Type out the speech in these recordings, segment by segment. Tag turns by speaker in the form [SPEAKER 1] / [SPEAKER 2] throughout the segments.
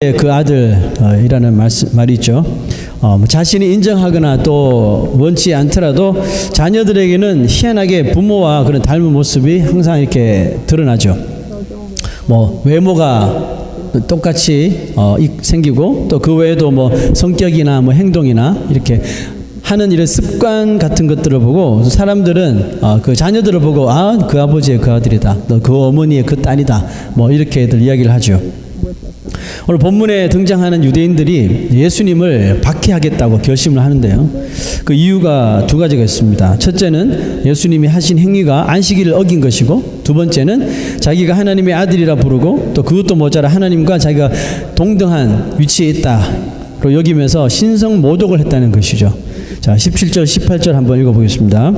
[SPEAKER 1] 그 아들이라는 말이 있죠. 자신이 인정하거나 또 원치 않더라도 자녀들에게는 희한하게 부모와 그런 닮은 모습이 항상 이렇게 드러나죠. 외모가 똑같이 생기고 또 그 외에도 성격이나 행동이나 이렇게 하는 이런 습관 같은 것들을 보고 사람들은 그 자녀들을 보고 그 아버지의 그 아들이다, 너 그 어머니의 그 딸이다, 이렇게들 이야기를 하죠. 오늘 본문에 등장하는 유대인들이 예수님을 박해하겠다고 결심을 하는데요. 그 이유가 두 가지가 있습니다. 첫째는 예수님이 하신 행위가 안식일을 어긴 것이고, 두 번째는 자기가 하나님의 아들이라 부르고 또 그것도 모자라 하나님과 자기가 동등한 위치에 있다로 여기면서 신성 모독을 했다는 것이죠. 자, 17절 18절 한번 읽어보겠습니다.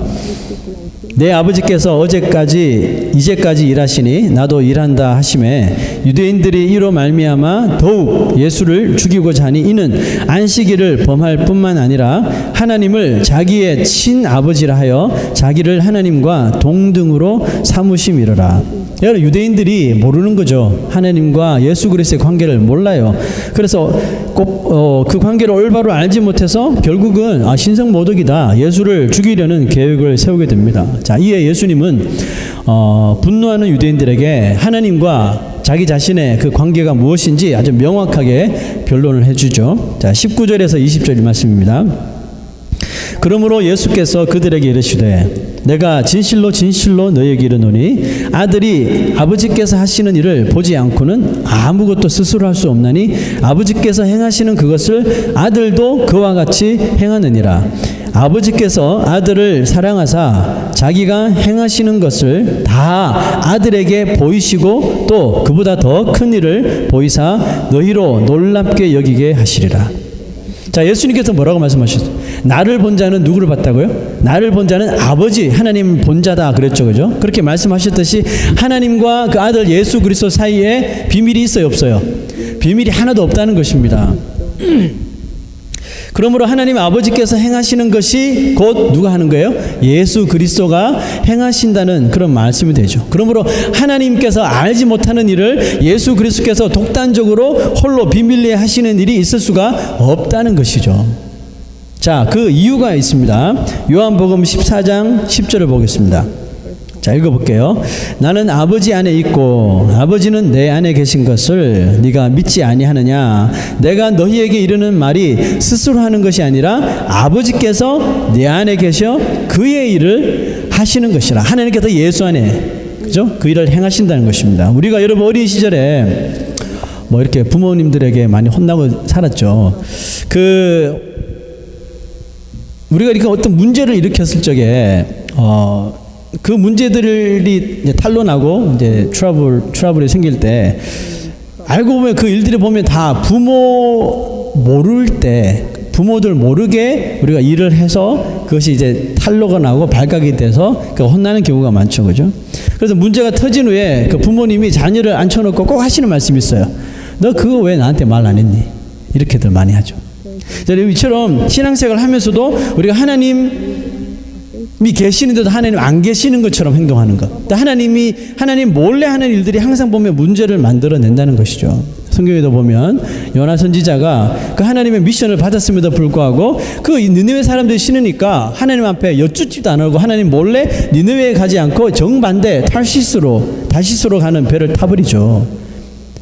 [SPEAKER 1] 내 아버지께서 어제까지 이제까지 일하시니 나도 일한다 하시매 유대인들이 이로 말미암아 더욱 예수를 죽이고자 하니 이는 안식일을 범할 뿐만 아니라 하나님을 자기의 친아버지라 하여 자기를 하나님과 동등으로 삼으심이로라. 여러분, 유대인들이 모르는 거죠. 하나님과 예수 그리스도의 관계를 몰라요. 그래서 꼭 그 관계를 올바로 알지 못해서 결국은 신성 모독이다, 예수를 죽이려는 계획을 세우게 됩니다. 자, 이에 예수님은 분노하는 유대인들에게 하나님과 자기 자신의 그 관계가 무엇인지 아주 명확하게 변론을 해주죠. 자, 19절에서 20절 말씀입니다. 그러므로 예수께서 그들에게 이르시되 내가 진실로 진실로 너희에게 이르노니 아들이 아버지께서 하시는 일을 보지 않고는 아무것도 스스로 할 수 없나니 아버지께서 행하시는 그것을 아들도 그와 같이 행하느니라. 아버지께서 아들을 사랑하사 자기가 행하시는 것을 다 아들에게 보이시고 또 그보다 더 큰 일을 보이사 너희로 놀랍게 여기게 하시리라. 자, 예수님께서 뭐라고 말씀하셨어요? 나를 본 자는 누구를 봤다고요? 나를 본 자는 아버지 하나님 본 자다 그랬죠, 그죠? 그렇게 말씀하셨듯이 하나님과 그 아들 예수 그리스도 사이에 비밀이 있어요, 없어요? 비밀이 하나도 없다는 것입니다. 그러므로 하나님 아버지께서 행하시는 것이 곧 누가 하는 거예요? 예수 그리스도가 행하신다는 그런 말씀이 되죠. 그러므로 하나님께서 알지 못하는 일을 예수 그리스도께서 독단적으로 홀로 비밀리에 하시는 일이 있을 수가 없다는 것이죠. 자, 그 이유가 있습니다. 요한복음 14장 10절을 보겠습니다. 자, 읽어볼게요. 나는 아버지 안에 있고 아버지는 내 안에 계신 것을 네가 믿지 아니하느냐. 내가 너희에게 이르는 말이 스스로 하는 것이 아니라 아버지께서 내 안에 계셔 그의 일을 하시는 것이라. 하나님께서 예수 안에, 그죠? 그 일을 행하신다는 것입니다. 우리가 여러분 어린 시절에 이렇게 부모님들에게 많이 혼나고 살았죠. 우리가 이렇게 어떤 문제를 일으켰을 적에 그 문제들이 이제 탄로나고 이제 트러블이 생길 때 알고 보면 그 일들을 보면 다 부모들 모르게 우리가 일을 해서 그것이 이제 탄로가 나고 발각이 돼서 혼나는 경우가 많죠, 그죠? 그래서 문제가 터진 후에 그 부모님이 자녀를 앉혀놓고 꼭 하시는 말씀이 있어요. 너 그거 왜 나한테 말 안 했니? 이렇게들 많이 하죠. 이처럼 신앙생활을 하면서도 우리가 하나님이 계시는데도 하나님 안 계시는 것처럼 행동하는 것. 하나님 몰래 하는 일들이 항상 보면 문제를 만들어낸다는 것이죠. 성경에도 보면 요나 선지자가 그 하나님의 미션을 받았음에도 불구하고 그 니느웨 사람들이 싫으니까 하나님 앞에 여쭙지도 안 하고 하나님 몰래 니느웨에 가지 않고 정반대 다시스로 가는 배를 타버리죠.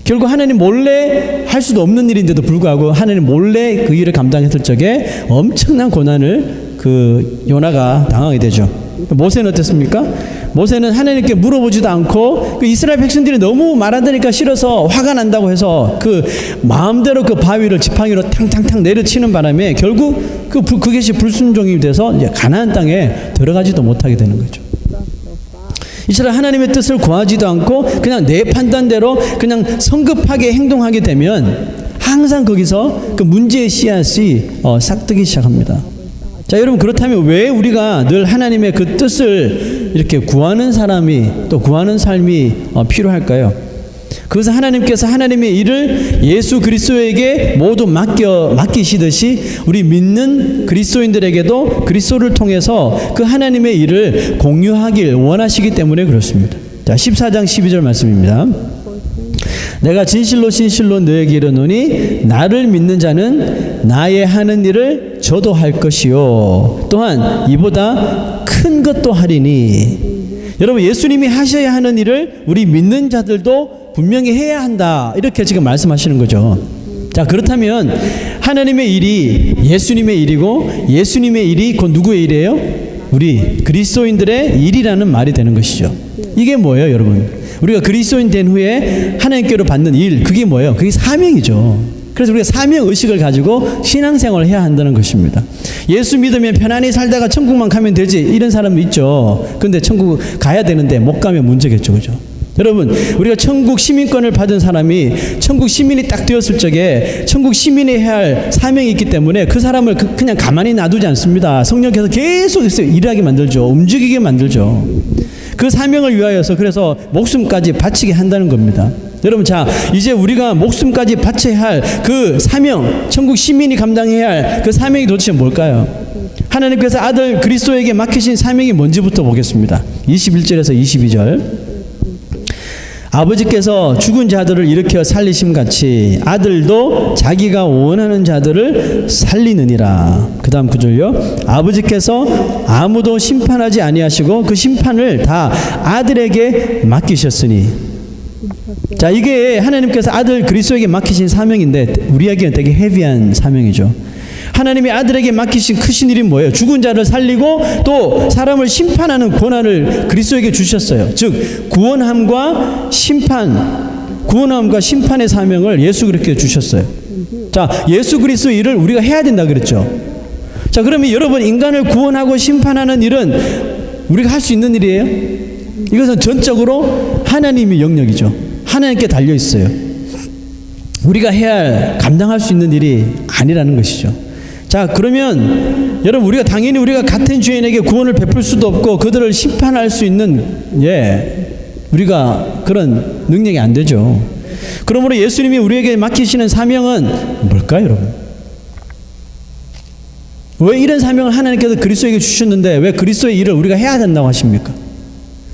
[SPEAKER 1] 결국 하나님 몰래 할 수도 없는 일인데도 불구하고 하나님 몰래 그 일을 감당했을 적에 엄청난 고난을 그 요나가 당하게 되죠. 모세는 어땠습니까? 모세는 하나님께 물어보지도 않고 그 이스라엘 백성들이 너무 말한다니까 싫어서 화가 난다고 해서 그 마음대로 그 바위를 지팡이로 탕탕탕 내려치는 바람에 결국 그것이 불순종이 돼서 이제 가나안 땅에 들어가지도 못하게 되는 거죠. 이처럼 하나님의 뜻을 구하지도 않고 그냥 내 판단대로 그냥 성급하게 행동하게 되면 항상 거기서 그 문제의 씨앗이 싹트기 시작합니다. 자, 여러분, 그렇다면 왜 우리가 늘 하나님의 그 뜻을 이렇게 구하는 사람이 또 구하는 삶이 필요할까요? 그것은 하나님께서 하나님의 일을 예수 그리스도에게 모두 맡기시듯이 우리 믿는 그리스도인들에게도 그리스도를 통해서 그 하나님의 일을 공유하길 원하시기 때문에 그렇습니다. 자, 14장 12절 말씀입니다. 내가 진실로 진실로 너에게 이르노니 나를 믿는 자는 나의 하는 일을 저도 할 것이요 또한 이보다 큰 것도 하리니. 여러분, 예수님이 하셔야 하는 일을 우리 믿는 자들도 분명히 해야 한다, 이렇게 지금 말씀하시는 거죠. 자, 그렇다면 하나님의 일이 예수님의 일이고 예수님의 일이 곧 누구의 일이에요? 우리 그리스도인들의 일이라는 말이 되는 것이죠. 이게 뭐예요, 여러분? 우리가 그리스도인 된 후에 하나님께로 받는 일, 그게 뭐예요? 그게 사명이죠. 그래서 우리가 사명의식을 가지고 신앙생활을 해야 한다는 것입니다. 예수 믿으면 편안히 살다가 천국만 가면 되지, 이런 사람도 있죠. 근데 천국 가야 되는데 못 가면 문제겠죠. 그죠? 여러분, 우리가 천국 시민권을 받은 사람이 천국 시민이 딱 되었을 적에 천국 시민이 해야 할 사명이 있기 때문에 그 사람을 그냥 가만히 놔두지 않습니다. 성령께서 계속 일하게 만들죠. 움직이게 만들죠. 그 사명을 위하여서 그래서 목숨까지 바치게 한다는 겁니다. 여러분, 자, 이제 우리가 목숨까지 바쳐야 할 그 사명, 천국 시민이 감당해야 할 그 사명이 도대체 뭘까요? 하나님께서 아들 그리스도에게 맡기신 사명이 뭔지부터 보겠습니다. 21절에서 22절. 아버지께서 죽은 자들을 일으켜 살리심같이 아들도 자기가 원하는 자들을 살리느니라. 그 다음 구절요. 아버지께서 아무도 심판하지 아니하시고 그 심판을 다 아들에게 맡기셨으니. 자, 이게 하나님께서 아들 그리스도에게 맡기신 사명인데 우리에게는 되게 헤비한 사명이죠. 하나님이 아들에게 맡기신 크신 일이 뭐예요? 죽은 자를 살리고 또 사람을 심판하는 권한을 그리스도에게 주셨어요. 즉 구원함과 심판의 사명을 예수 그리스도에게 주셨어요. 자, 예수 그리스도의 일을 우리가 해야 된다 그랬죠. 자, 그러면 여러분, 인간을 구원하고 심판하는 일은 우리가 할 수 있는 일이에요? 이것은 전적으로 하나님의 영역이죠. 하나님께 달려 있어요. 우리가 해야 할, 감당할 수 있는 일이 아니라는 것이죠. 자, 그러면 여러분, 우리가 당연히 우리가 같은 죄인에게 구원을 베풀 수도 없고 그들을 심판할 수 있는 우리가 그런 능력이 안 되죠. 그러므로 예수님이 우리에게 맡기시는 사명은 뭘까요, 여러분? 왜 이런 사명을 하나님께서 그리스도에게 주셨는데 왜 그리스도의 일을 우리가 해야 된다고 하십니까?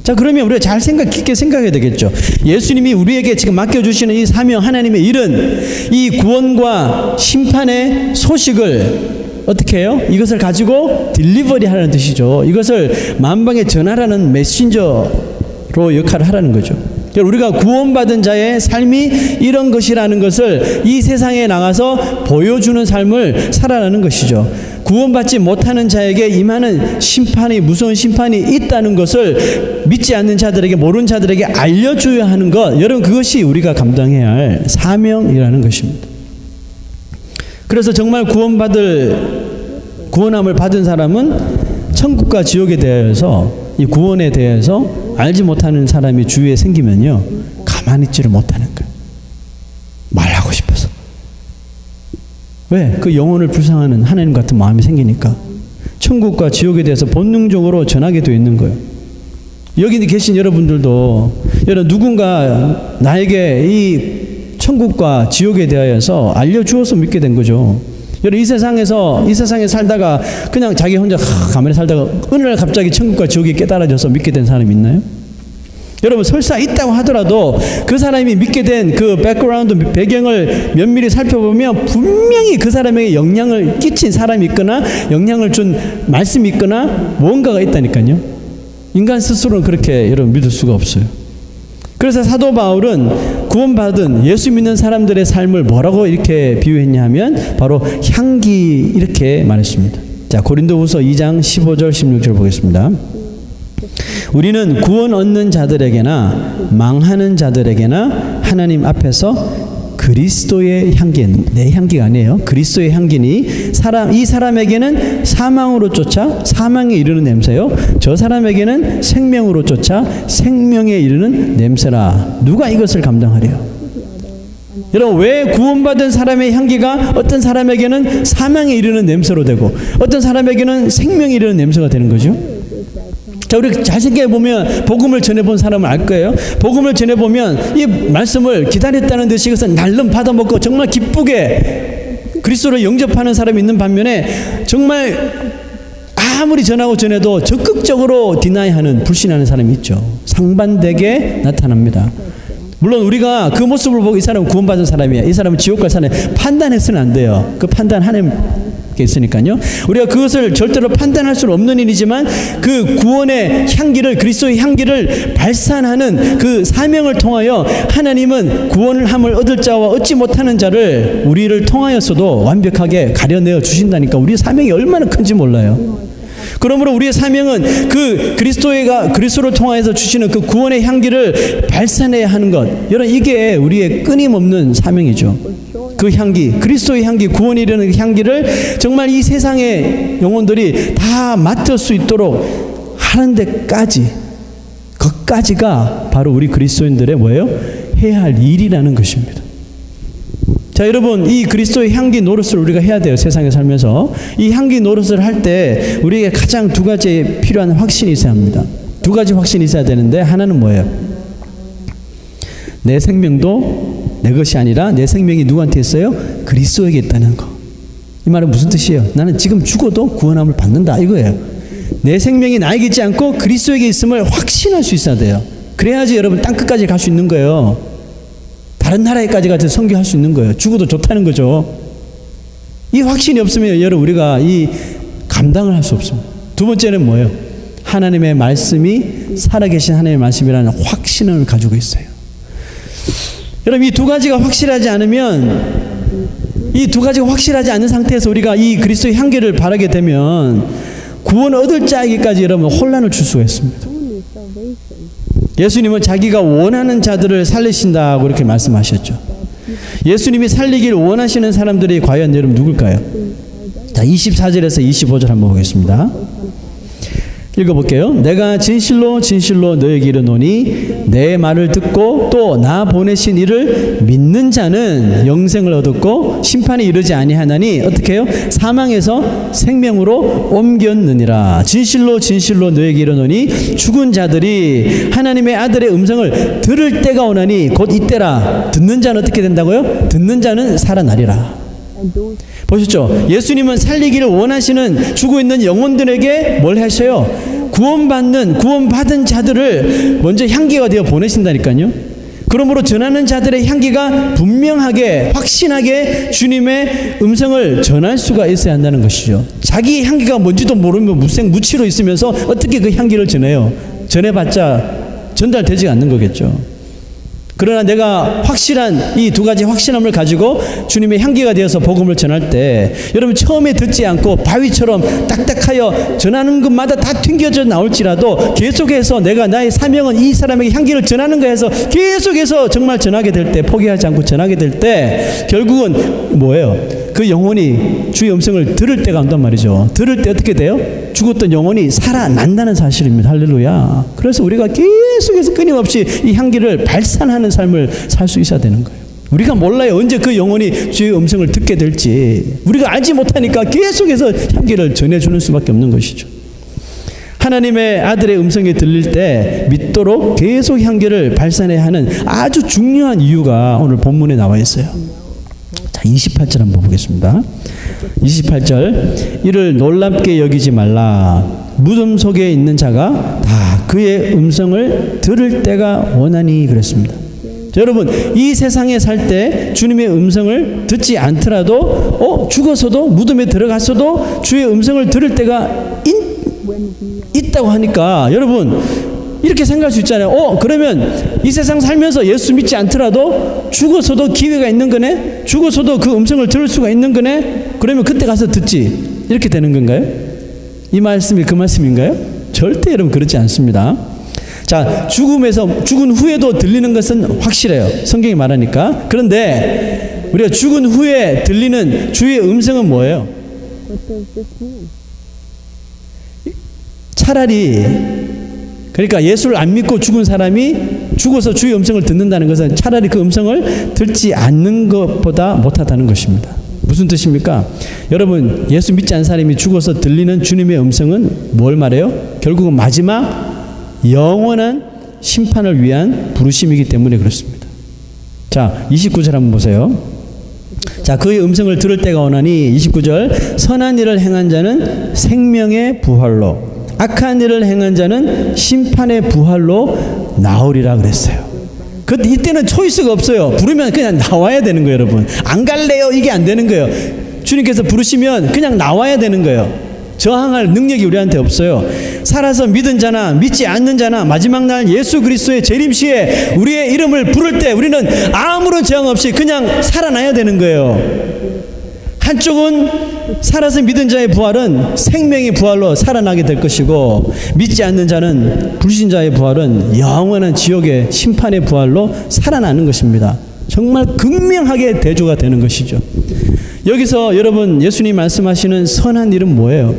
[SPEAKER 1] 자, 그러면 우리가 잘 깊게 생각해야 되겠죠. 예수님이 우리에게 지금 맡겨주시는 이 사명, 하나님의 일은 이 구원과 심판의 소식을 어떻게 해요? 이것을 가지고 딜리버리 하라는 뜻이죠. 이것을 만방에 전하라는 메신저로 역할을 하라는 거죠. 우리가 구원받은 자의 삶이 이런 것이라는 것을 이 세상에 나가서 보여주는 삶을 살아가는 것이죠. 구원받지 못하는 자에게 임하는 심판이, 무서운 심판이 있다는 것을 믿지 않는 자들에게, 모르는 자들에게 알려줘야 하는 것, 여러분, 그것이 우리가 감당해야 할 사명이라는 것입니다. 그래서 정말 구원함을 받은 사람은 천국과 지옥에 대해서, 이 구원에 대해서 알지 못하는 사람이 주위에 생기면요, 가만히 있지를 못하는 거예요. 말하고 싶어서. 왜? 그 영혼을 불쌍하는 하나님 같은 마음이 생기니까 천국과 지옥에 대해서 본능적으로 전하게 되어 있는 거예요. 여기 계신 여러분들도, 여러분, 누군가 나에게 이 천국과 지옥에 대하여서 알려주어서 믿게 된 거죠. 여러분, 이 세상에 살다가 그냥 자기 혼자 가만히 살다가 어느 날 갑자기 천국과 지옥이 깨달아져서 믿게 된 사람이 있나요? 여러분, 설사 있다고 하더라도 그 사람이 믿게 된 그 백그라운드, 배경을 면밀히 살펴보면 분명히 그 사람에게 영향을 끼친 사람이 있거나 영향을 준 말씀이 있거나 뭔가가 있다니까요. 인간 스스로는 그렇게 여러분 믿을 수가 없어요. 그래서 사도 바울은 구원받은 예수 믿는 사람들의 삶을 뭐라고 이렇게 비유했냐 하면 바로 향기, 이렇게 말했습니다. 자, 고린도후서 2장 15절 16절 보겠습니다. 우리는 구원 얻는 자들에게나 망하는 자들에게나 하나님 앞에서 그리스도의 향기, 내 향기가 아니에요. 그리스도의 향기니 이 사람에게는 사망으로 쫓아 사망에 이르는 냄새요, 저 사람에게는 생명으로 쫓아 생명에 이르는 냄새라. 누가 이것을 감당하리요? 여러분, 왜 구원받은 사람의 향기가 어떤 사람에게는 사망에 이르는 냄새로 되고 어떤 사람에게는 생명에 이르는 냄새가 되는 거죠? 자, 우리 잘 생각해보면 복음을 전해본 사람은 알 거예요. 복음을 전해보면 이 말씀을 기다렸다는 듯이 이것을 날름 받아먹고 정말 기쁘게 그리스도를 영접하는 사람이 있는 반면에 정말 아무리 전하고 전해도 적극적으로 디나이하는, 불신하는 사람이 있죠. 상반되게 나타납니다. 물론 우리가 그 모습을 보고 이 사람은 구원받은 사람이야, 이 사람은 지옥 갈 사람이야 판단해서는 안 돼요. 그 판단 하나님께 있으니까요. 우리가 그것을 절대로 판단할 수는 없는 일이지만 그 구원의 향기를, 그리스도의 향기를 발산하는 그 사명을 통하여 하나님은 구원을 함을 얻을 자와 얻지 못하는 자를 우리를 통하여서도 완벽하게 가려내어 주신다니까 우리의 사명이 얼마나 큰지 몰라요. 그러므로 우리의 사명은 그 그리스도를 통하여서 주시는 그 구원의 향기를 발산해야 하는 것. 여러분, 이게 우리의 끊임없는 사명이죠. 그 향기, 그리스도의 향기, 구원이 이르는 그 향기를 정말 이 세상의 영혼들이 다 맡을 수 있도록 하는 데까지, 그것까지가 바로 우리 그리스도인들의 뭐예요? 해야 할 일이라는 것입니다. 자, 여러분, 이 그리스도의 향기 노릇을 우리가 해야 돼요. 세상에 살면서 이 향기 노릇을 할 때 우리에게 가장 두 가지 필요한 확신이 있어야 합니다. 두 가지 확신이 있어야 되는데, 하나는 뭐예요? 내 생명도 내 것이 아니라 내 생명이 누구한테 있어요? 그리스도에게 있다는 거. 이 말은 무슨 뜻이에요? 나는 지금 죽어도 구원함을 받는다, 이거예요. 내 생명이 나에게 있지 않고 그리스도에게 있음을 확신할 수 있어야 돼요. 그래야지 여러분 땅끝까지 갈 수 있는 거예요. 다른 나라에까지 가서 선교할 수 있는 거예요. 죽어도 좋다는 거죠. 이 확신이 없으면 여러분 우리가 이 감당을 할 수 없습니다. 두 번째는 뭐예요? 하나님의 말씀이 살아계신 하나님의 말씀이라는 확신을 가지고 있어요. 여러분, 이 두 가지가 확실하지 않으면, 이 두 가지가 확실하지 않은 상태에서 우리가 이 그리스도의 향기를 바라게 되면 구원을 얻을 자에게까지 여러분 혼란을 줄 수가 있습니다. 예수님은 자기가 원하는 자들을 살리신다고 이렇게 말씀하셨죠. 예수님이 살리길 원하시는 사람들이 과연 여러분 누굴까요? 자, 24절에서 25절 한번 보겠습니다. 읽어볼게요. 내가 진실로 진실로 너에게 이르노니 내 말을 듣고 또 나 보내신 이를 믿는 자는 영생을 얻었고 심판에 이르지 아니하나니 어떻게 해요? 사망에서 생명으로 옮겼느니라. 진실로 진실로 너에게 이르노니 죽은 자들이 하나님의 아들의 음성을 들을 때가 오나니 곧 이때라. 듣는 자는 어떻게 된다고요? 듣는 자는 살아나리라. 보셨죠? 예수님은 살리기를 원하시는 죽어 있는 영혼들에게 뭘 하셔요? 구원받은 자들을 먼저 향기가 되어 보내신다니까요. 그러므로 전하는 자들의 향기가 분명하게 확신하게 주님의 음성을 전할 수가 있어야 한다는 것이죠. 자기 향기가 뭔지도 모르면 무치로 있으면서 어떻게 그 향기를 전해요? 전해봤자 전달되지 않는 거겠죠. 그러나 내가 확실한 이 두 가지 확신함을 가지고 주님의 향기가 되어서 복음을 전할 때 여러분 처음에 듣지 않고 바위처럼 딱딱하여 전하는 것마다 다 튕겨져 나올지라도 계속해서 내가 나의 사명은 이 사람에게 향기를 전하는 거야 해서 계속해서 정말 전하게 될 때, 포기하지 않고 전하게 될 때 결국은 뭐예요? 그 영혼이 주의 음성을 들을 때가 온단 말이죠. 들을 때 어떻게 돼요? 죽었던 영혼이 살아난다는 사실입니다. 할렐루야. 그래서 우리가 계속해서 끊임없이 이 향기를 발산하는 삶을 살 수 있어야 되는 거예요. 우리가 몰라요. 언제 그 영혼이 주의 음성을 듣게 될지. 우리가 알지 못하니까 계속해서 향기를 전해주는 수밖에 없는 것이죠. 하나님의 아들의 음성이 들릴 때 믿도록 계속 향기를 발산해야 하는 아주 중요한 이유가 오늘 본문에 나와 있어요. 자, 28절 한번 보겠습니다. 28절. 이를 놀랍게 여기지 말라. 무덤 속에 있는 자가 다 그의 음성을 들을 때가 오나니 그랬습니다. 자, 여러분, 이 세상에 살 때 주님의 음성을 듣지 않더라도 죽어서도 무덤에 들어갔어도 주의 음성을 들을 때가 있다고 하니까 여러분 이렇게 생각할 수 있잖아요. 그러면 이 세상 살면서 예수 믿지 않더라도 죽어서도 기회가 있는 거네? 죽어서도 그 음성을 들을 수가 있는 거네? 그러면 그때 가서 듣지. 이렇게 되는 건가요? 이 말씀이 그 말씀인가요? 절대 여러분 그렇지 않습니다. 자, 죽은 후에도 들리는 것은 확실해요. 성경이 말하니까. 그런데 우리가 죽은 후에 들리는 주의 음성은 뭐예요? 차라리 그러니까 예수를 안 믿고 죽은 사람이 죽어서 주의 음성을 듣는다는 것은 차라리 그 음성을 듣지 않는 것보다 못하다는 것입니다. 무슨 뜻입니까? 여러분, 예수 믿지 않는 사람이 죽어서 들리는 주님의 음성은 뭘 말해요? 결국은 마지막 영원한 심판을 위한 부르심이기 때문에 그렇습니다. 자, 29절 한번 보세요. 자, 그의 음성을 들을 때가 오나니 29절. 선한 일을 행한 자는 생명의 부활로, 악한 일을 행한 자는 심판의 부활로 나오리라 그랬어요. 이때는 초이스가 없어요. 부르면 그냥 나와야 되는 거예요, 여러분. 안 갈래요? 이게 안 되는 거예요. 주님께서 부르시면 그냥 나와야 되는 거예요. 저항할 능력이 우리한테 없어요. 살아서 믿은 자나 믿지 않는 자나 마지막 날 예수 그리스도의 재림시에 우리의 이름을 부를 때 우리는 아무런 저항 없이 그냥 살아나야 되는 거예요. 한쪽은 살아서 믿은 자의 부활은 생명의 부활로 살아나게 될 것이고, 믿지 않는 자는 불신자의 부활은 영원한 지옥의 심판의 부활로 살아나는 것입니다. 정말 극명하게 대조가 되는 것이죠. 여기서 여러분, 예수님 말씀하시는 선한 일은 뭐예요?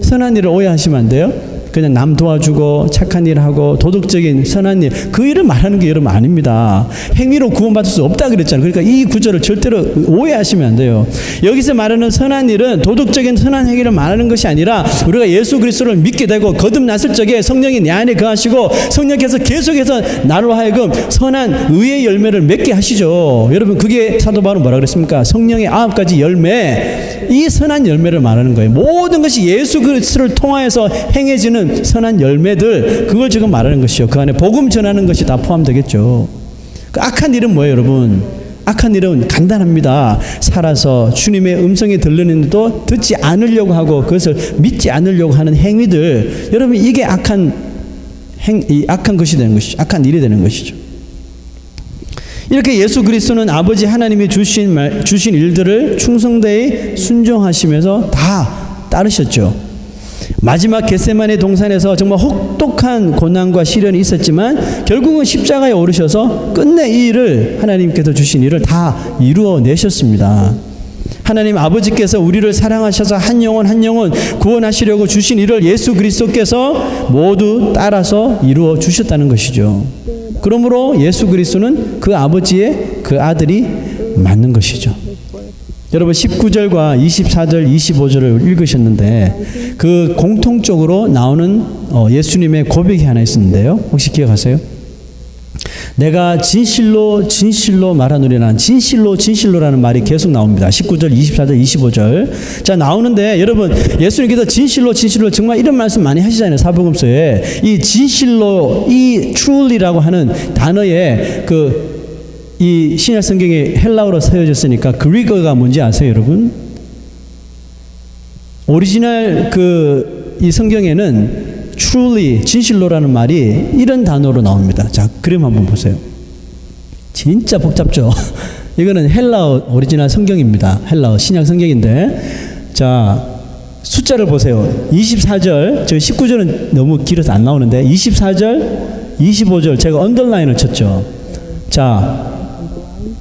[SPEAKER 1] 선한 일을 오해하시면 안 돼요. 그냥 남 도와주고 착한 일 하고 도덕적인 선한 일, 그 일을 말하는 게 여러분 아닙니다. 행위로 구원받을 수 없다 그랬잖아요. 그러니까 이 구절을 절대로 오해하시면 안 돼요. 여기서 말하는 선한 일은 도덕적인 선한 행위를 말하는 것이 아니라, 우리가 예수 그리스도를 믿게 되고 거듭났을 적에 성령이 내 안에 거하시고 성령께서 계속해서 나로 하여금 선한 의의 열매를 맺게 하시죠. 여러분, 그게 사도 바울은 뭐라 그랬습니까? 성령의 9가지 열매, 이 선한 열매를 말하는 거예요. 모든 것이 예수 그리스도를 통하여서 행해지는 선한 열매들, 그걸 지금 말하는 것이요. 그 안에 복음 전하는 것이 다 포함되겠죠. 그 악한 일은 뭐예요, 여러분? 악한 일은 간단합니다. 살아서 주님의 음성이 들리는데도 듣지 않으려고 하고 그것을 믿지 않으려고 하는 행위들, 여러분, 이게 악한 것이 되는 것이죠. 악한 일이 되는 것이죠. 이렇게 예수 그리스도는 아버지 하나님이 주신 일들을 충성되이 순종하시면서 다 따르셨죠. 마지막 겟세마네 동산에서 정말 혹독한 고난과 시련이 있었지만 결국은 십자가에 오르셔서 끝내 이 일을, 하나님께서 주신 일을 다 이루어내셨습니다. 하나님 아버지께서 우리를 사랑하셔서 한 영혼 구원하시려고 주신 일을 예수 그리스도께서 모두 따라서 이루어 주셨다는 것이죠. 그러므로 예수 그리스도는 그 아버지의 그 아들이 맞는 것이죠. 여러분, 19절과 24절, 25절을 읽으셨는데 그 공통적으로 나오는 예수님의 고백이 하나 있었는데요. 혹시 기억하세요? 내가 진실로 말하노니라. 진실로라는 말이 계속 나옵니다. 19절, 24절, 25절. 자, 나오는데 여러분, 예수님께서 진실로 정말 이런 말씀 많이 하시잖아요. 사복음서에. 이 진실로, 이 truly라고 하는 단어에 이 신약 성경에 헬라어로 쓰여졌으니까 그리거가 뭔지 아세요, 여러분? 오리지널 이 성경에는 truly, 진실로라는 말이 이런 단어로 나옵니다. 자, 그림 한번 보세요. 진짜 복잡죠? 이거는 헬라어 오리지널 성경입니다. 헬라어 신약 성경인데, 자, 숫자를 보세요. 24절, 저 19절은 너무 길어서 안 나오는데 24절, 25절 제가 언더라인을 쳤죠. 자,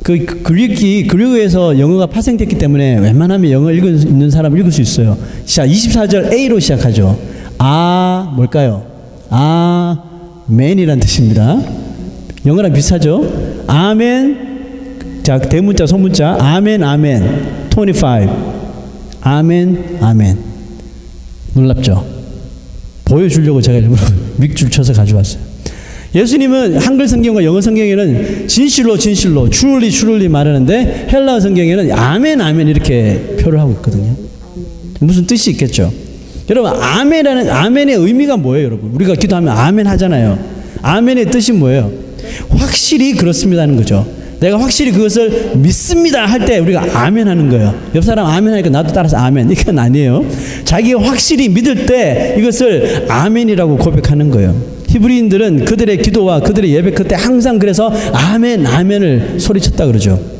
[SPEAKER 1] 그리그에서 영어가 파생됐기 때문에 웬만하면 영어 읽는 사람 읽을 수 있어요. 자, 24절 A로 시작하죠. 뭘까요? 아멘이란 뜻입니다. 영어랑 비슷하죠? 아멘. 자, 대문자, 소문자. 아멘. 25. 아멘. 놀랍죠? 보여주려고 제가 일부러 믹줄 쳐서 가져왔어요. 예수님은 한글 성경과 영어 성경에는 진실로 truly 말하는데 헬라어 성경에는 아멘 이렇게 표를 하고 있거든요. 무슨 뜻이 있겠죠? 여러분, 아멘의 의미가 뭐예요, 여러분? 우리가 기도하면 아멘 하잖아요. 아멘의 뜻이 뭐예요? 확실히 그렇습니다는 거죠. 내가 확실히 그것을 믿습니다 할 때 우리가 아멘 하는 거예요. 옆 사람 아멘 하니까 나도 따라서 아멘. 이건 아니에요. 자기가 확실히 믿을 때 이것을 아멘이라고 고백하는 거예요. 히브리인들은 그들의 기도와 그들의 예배 그때 항상 그래서 아멘을 소리쳤다 그러죠.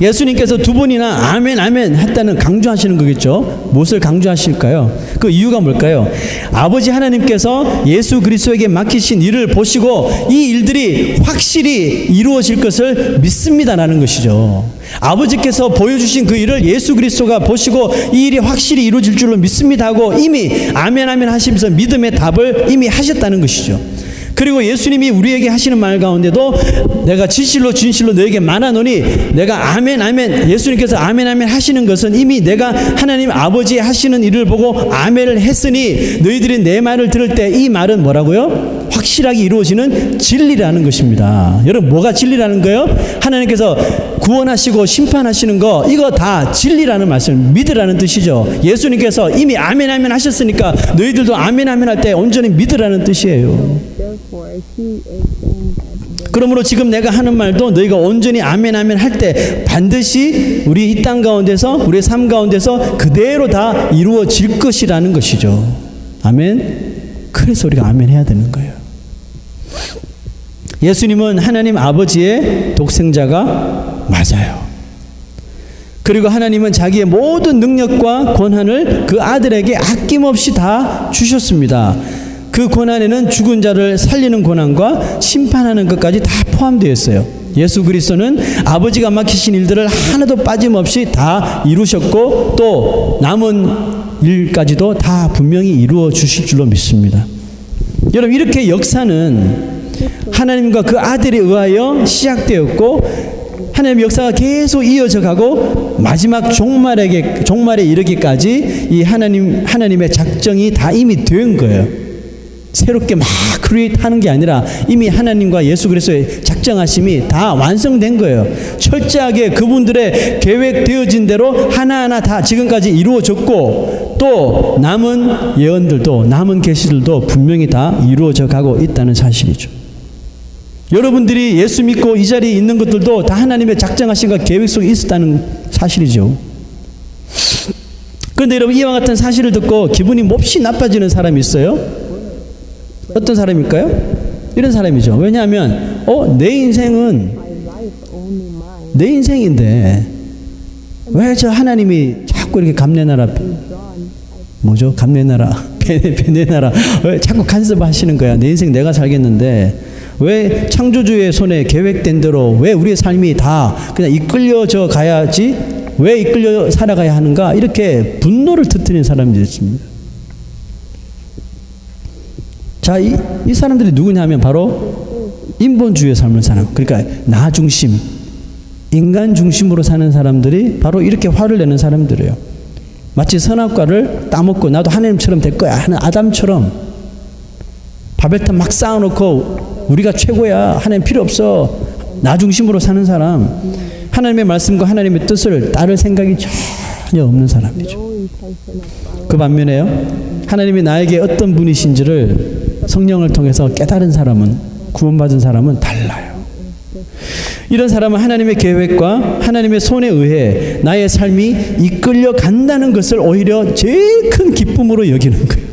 [SPEAKER 1] 예수님께서 두 번이나 아멘 했다는 강조하시는 거겠죠. 무엇을 강조하실까요? 그 이유가 뭘까요? 아버지 하나님께서 예수 그리스도에게 맡기신 일을 보시고 이 일들이 확실히 이루어질 것을 믿습니다라는 것이죠. 아버지께서 보여주신 그 일을 예수 그리스도가 보시고 이 일이 확실히 이루어질 줄로 믿습니다 하고 이미 아멘 하시면서 믿음의 답을 이미 하셨다는 것이죠. 그리고 예수님이 우리에게 하시는 말 가운데도 내가 진실로 너에게 말하노니, 내가 아멘 예수님께서 아멘 하시는 것은 이미 내가 하나님 아버지 하시는 일을 보고 아멘을 했으니 너희들이 내 말을 들을 때 이 말은 뭐라고요? 확실하게 이루어지는 진리라는 것입니다. 여러분, 뭐가 진리라는 거예요? 하나님께서 구원하시고 심판하시는 거, 이거 다 진리라는 말씀, 믿으라는 뜻이죠. 예수님께서 이미 아멘 하셨으니까 너희들도 아멘 할 때 온전히 믿으라는 뜻이에요. 그러므로 지금 내가 하는 말도 너희가 온전히 아멘 아멘 할 때 반드시 우리 이 땅 가운데서 우리의 삶 가운데서 그대로 다 이루어질 것이라는 것이죠. 아멘. 그래서 우리가 아멘 해야 되는 거예요. 예수님은 하나님 아버지의 독생자가 맞아요. 그리고 하나님은 자기의 모든 능력과 권한을 그 아들에게 아낌없이 다 주셨습니다. 그 권한에는 죽은 자를 살리는 권한과 심판하는 것까지 다 포함되어 있어요. 예수 그리스도는 아버지가 맡기신 일들을 하나도 빠짐없이 다 이루셨고 또 남은 일까지도 다 분명히 이루어 주실 줄로 믿습니다. 여러분, 이렇게 역사는 하나님과 그 아들에 의하여 시작되었고 하나님의 역사가 계속 이어져 가고 마지막 종말에 이르기까지 이 하나님의 작정이 다 이미 된 거예요. 새롭게 막 크리에이트 하는 게 아니라 이미 하나님과 예수 그리스도의 작정하심이 다 완성된 거예요. 철저하게 그분들의 계획되어진 대로 하나하나 다 지금까지 이루어졌고 또 남은 예언들도 남은 계시들도 분명히 다 이루어져 가고 있다는 사실이죠. 여러분들이 예수 믿고 이 자리에 있는 것들도 다 하나님의 작정하심과 계획 속에 있었다는 사실이죠. 그런데 여러분, 이와 같은 사실을 듣고 기분이 몹시 나빠지는 사람이 있어요. 어떤 사람일까요? 이런 사람이죠. 왜냐하면 내 인생은 내 인생인데 왜 저 하나님이 자꾸 이렇게 감내나라 감내나라 베내나라 왜 자꾸 간섭하시는 거야. 내 인생 내가 살겠는데 왜 창조주의 손에 계획된 대로 왜 우리의 삶이 다 그냥 이끌려져 가야지 왜 이끌려 살아가야 하는가, 이렇게 분노를 터뜨리는 사람들이 있습니다. 자, 이 사람들이 누구냐면 바로 인본주의의 삶을 사는, 그러니까 나 중심, 인간 중심으로 사는 사람들이 바로 이렇게 화를 내는 사람들이에요. 마치 선악과를 따먹고 나도 하나님처럼 될 거야 하는 아담처럼 바벨탑 막 쌓아놓고 우리가 최고야, 하나님 필요 없어, 나 중심으로 사는 사람, 하나님의 말씀과 하나님의 뜻을 따를 생각이 전혀 없는 사람이죠. 그 반면에요, 하나님이 나에게 어떤 분이신지를 성령을 통해서 깨달은 사람은, 구원받은 사람은 달라요. 이런 사람은 하나님의 계획과 하나님의 손에 의해 나의 삶이 이끌려 간다는 것을 오히려 제일 큰 기쁨으로 여기는 거예요.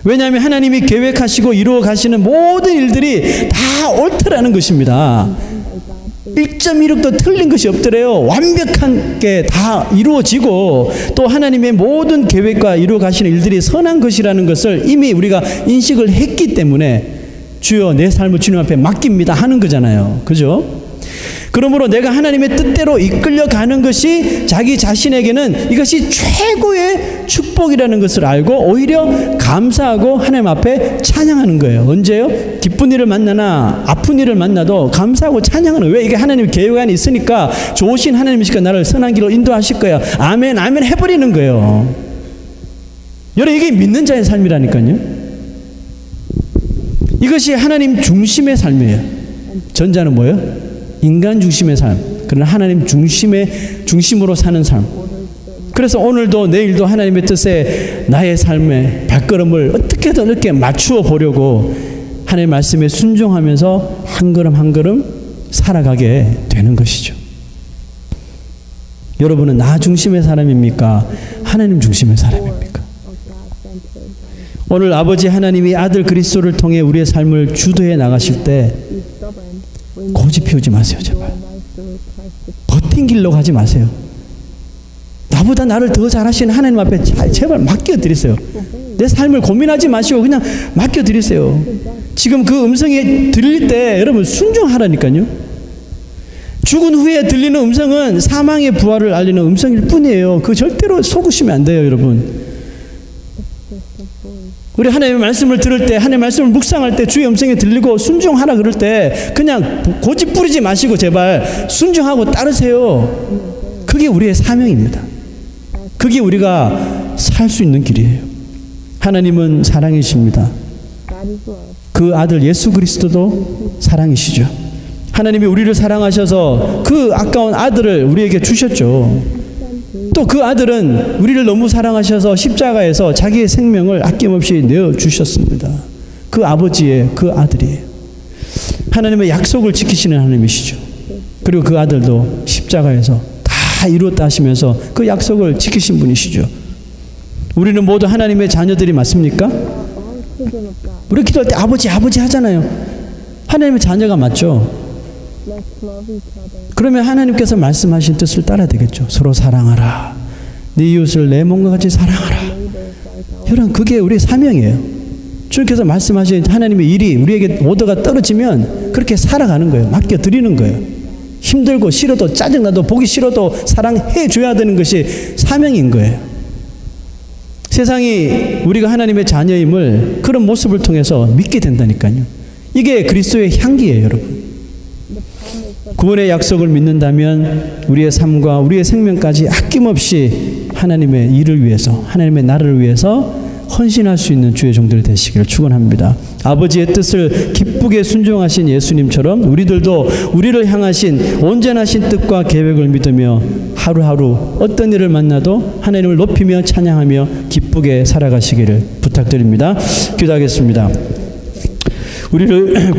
[SPEAKER 1] 왜냐하면 하나님이 계획하시고 이루어 가시는 모든 일들이 다 옳더라는 것입니다. 1.16도 틀린 것이 없더래요. 완벽하게 다 이루어지고 또 하나님의 모든 계획과 이루어 가시는 일들이 선한 것이라는 것을 이미 우리가 인식을 했기 때문에 주여 내 삶을 주님 앞에 맡깁니다 하는 거잖아요. 그죠? 그러므로 내가 하나님의 뜻대로 이끌려 가는 것이 자기 자신에게는 이것이 최고의 축복이라는 것을 알고 오히려 감사하고 하나님 앞에 찬양하는 거예요. 언제요? 기쁜 일을 만나나 아픈 일을 만나도 감사하고 찬양하는 거예요. 왜? 이게 하나님의 계획 안에 있으니까 좋으신 하나님이시니까 나를 선한 길로 인도하실 거야. 아멘 아멘 해버리는 거예요. 여러분, 이게 믿는 자의 삶이라니까요. 이것이 하나님 중심의 삶이에요. 전자는 뭐예요? 인간 중심의 삶. 그러나 하나님 중심으로 사는 삶. 그래서 오늘도 내일도 하나님의 뜻에 나의 삶의 발걸음을 어떻게든 이렇게 맞추어 보려고 하나님의 말씀에 순종하면서 한 걸음 한 걸음 살아가게 되는 것이죠. 여러분은 나 중심의 사람입니까? 하나님 중심의 사람입니까? 오늘 아버지 하나님이 아들 그리스도를 통해 우리의 삶을 주도해 나가실 때 고집 피우지 마세요. 제발 버틴 길로 가지 마세요. 나보다 나를 더 잘하시는 하나님 앞에 제발 맡겨드리세요. 내 삶을 고민하지 마시고 그냥 맡겨드리세요. 지금 그 음성이 들릴 때 여러분 순종하라니까요. 죽은 후에 들리는 음성은 사망의 부활을 알리는 음성일 뿐이에요. 그 절대로 속으시면 안 돼요. 여러분, 우리 하나님의 말씀을 들을 때, 하나님의 말씀을 묵상할 때 주의 음성이 들리고 순종하라 그럴 때 그냥 고집 부리지 마시고 제발 순종하고 따르세요. 그게 우리의 사명입니다. 그게 우리가 살 수 있는 길이에요. 하나님은 사랑이십니다. 그 아들 예수 그리스도도 사랑이시죠. 하나님이 우리를 사랑하셔서 그 아까운 아들을 우리에게 주셨죠. 또 그 아들은 우리를 너무 사랑하셔서 십자가에서 자기의 생명을 아낌없이 내어주셨습니다. 그 아버지의 그 아들이에요. 하나님의 약속을 지키시는 하나님이시죠. 그리고 그 아들도 십자가에서 다 이루었다 하시면서 그 약속을 지키신 분이시죠. 우리는 모두 하나님의 자녀들이 맞습니까? 우리 기도할 때 아버지 아버지 하잖아요. 하나님의 자녀가 맞죠. 그러면 하나님께서 말씀하신 뜻을 따라야 되겠죠. 서로 사랑하라. 네 이웃을 내 몸과 같이 사랑하라. 여러분, 그게 우리의 사명이에요. 주님께서 말씀하신 하나님의 일이 우리에게 오더가 떨어지면 그렇게 살아가는 거예요. 맡겨드리는 거예요. 힘들고 싫어도 짜증나도 보기 싫어도 사랑해 줘야 되는 것이 사명인 거예요. 세상이 우리가 하나님의 자녀임을 그런 모습을 통해서 믿게 된다니까요. 이게 그리스도의 향기예요, 여러분. 구원의 약속을 믿는다면 우리의 삶과 우리의 생명까지 아낌없이 하나님의 일을 위해서, 하나님의 나라를 위해서 헌신할 수 있는 주의 종들이 되시기를 축원합니다. 아버지의 뜻을 기쁘게 순종하신 예수님처럼 우리들도 우리를 향하신 온전하신 뜻과 계획을 믿으며 하루하루 어떤 일을 만나도 하나님을 높이며 찬양하며 기쁘게 살아가시기를 부탁드립니다. 기도하겠습니다. 우리를